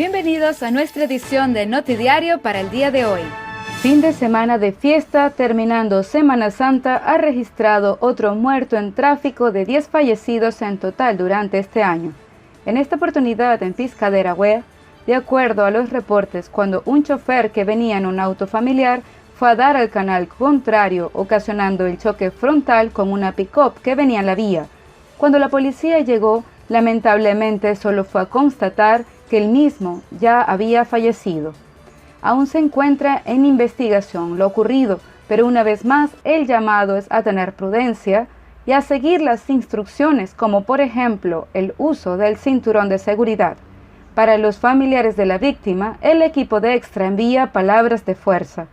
Bienvenidos a nuestra edición de Notidiario para el día de hoy. Fin de semana de fiesta, terminando Semana Santa, ha registrado otro muerto en tráfico de 10 fallecidos en total durante este año. En esta oportunidad en Piscadera, de acuerdo a los reportes, cuando un chofer que venía en un auto familiar fue a dar al canal contrario, ocasionando el choque frontal con una pick-up que venía en la vía. Cuando la policía llegó, lamentablemente solo fue a constatar que el mismo ya había fallecido. Aún se encuentra en investigación lo ocurrido, pero una vez más el llamado es a tener prudencia y a seguir las instrucciones, como por ejemplo el uso del cinturón de seguridad. Para los familiares de la víctima, el equipo de Extra envía palabras de fuerza.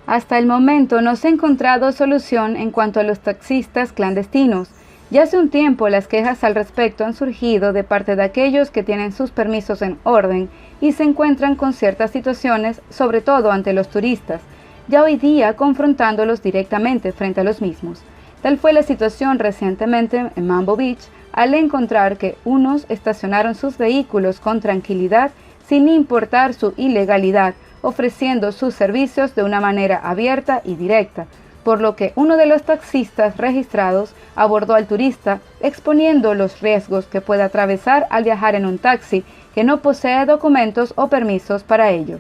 Hasta el momento no se ha encontrado solución en cuanto a los taxistas clandestinos. Ya hace un tiempo las quejas al respecto han surgido de parte de aquellos que tienen sus permisos en orden y se encuentran con ciertas situaciones, sobre todo ante los turistas, ya hoy día confrontándolos directamente frente a los mismos. Tal fue la situación recientemente en Mambo Beach, al encontrar que unos estacionaron sus vehículos con tranquilidad sin importar su ilegalidad, ofreciendo sus servicios de una manera abierta y directa, por lo que uno de los taxistas registrados abordó al turista exponiendo los riesgos que puede atravesar al viajar en un taxi que no posee documentos o permisos para ello.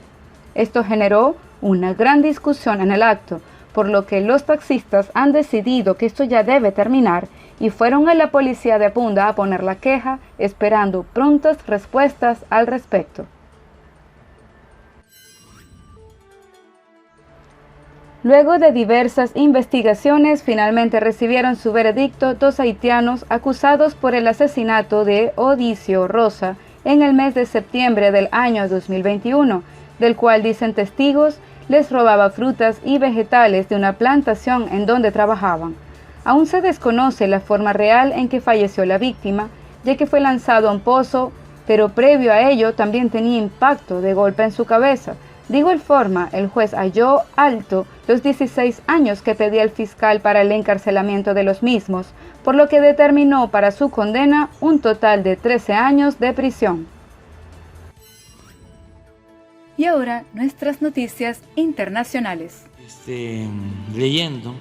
Esto generó una gran discusión en el acto, por lo que los taxistas han decidido que esto ya debe terminar y fueron a la policía de Punda a poner la queja, esperando prontas respuestas al respecto. Luego de diversas investigaciones, finalmente recibieron su veredicto dos haitianos acusados por el asesinato de Odicio Rosa en el mes de septiembre del año 2021, del cual, dicen testigos, les robaba frutas y vegetales de una plantación en donde trabajaban. Aún se desconoce la forma real en que falleció la víctima, ya que fue lanzado a un pozo, pero previo a ello también tenía impacto de golpe en su cabeza. De igual forma, el juez halló alto los 16 años que pedía el fiscal para el encarcelamiento de los mismos, por lo que determinó para su condena un total de 13 años de prisión. Y ahora, nuestras noticias internacionales. Leyendo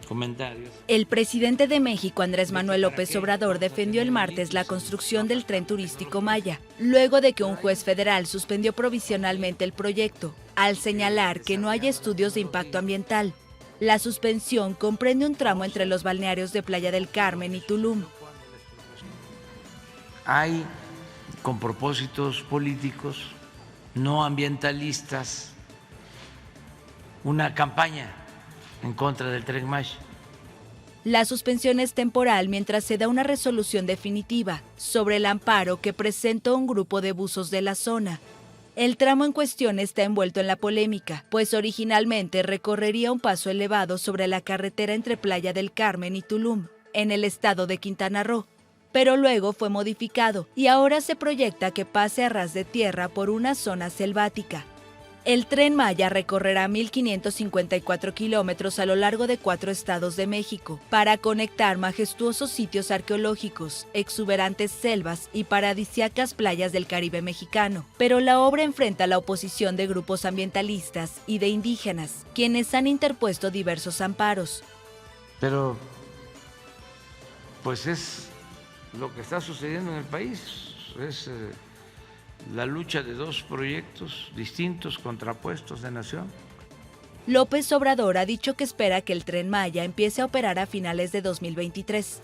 comentarios. El presidente de México, Andrés Manuel López Obrador, defendió el martes la construcción del tren turístico Maya, luego de que un juez federal suspendió provisionalmente el proyecto, al señalar que no hay estudios de impacto ambiental. La suspensión comprende un tramo entre los balnearios de Playa del Carmen y Tulum. Hay, con propósitos políticos, no ambientalistas, una campaña en contra del Tren Maya. La suspensión es temporal mientras se da una resolución definitiva sobre el amparo que presentó un grupo de buzos de la zona. El tramo en cuestión está envuelto en la polémica, pues originalmente recorrería un paso elevado sobre la carretera entre Playa del Carmen y Tulum, en el estado de Quintana Roo, pero luego fue modificado y ahora se proyecta que pase a ras de tierra por una zona selvática. El Tren Maya recorrerá 1.554 kilómetros a lo largo de 4 estados de México para conectar majestuosos sitios arqueológicos, exuberantes selvas y paradisíacas playas del Caribe mexicano. Pero la obra enfrenta la oposición de grupos ambientalistas y de indígenas, quienes han interpuesto diversos amparos. Pero, pues es lo que está sucediendo en el país, es la lucha de dos proyectos distintos, contrapuestos de nación. López Obrador ha dicho que espera que el Tren Maya empiece a operar a finales de 2023.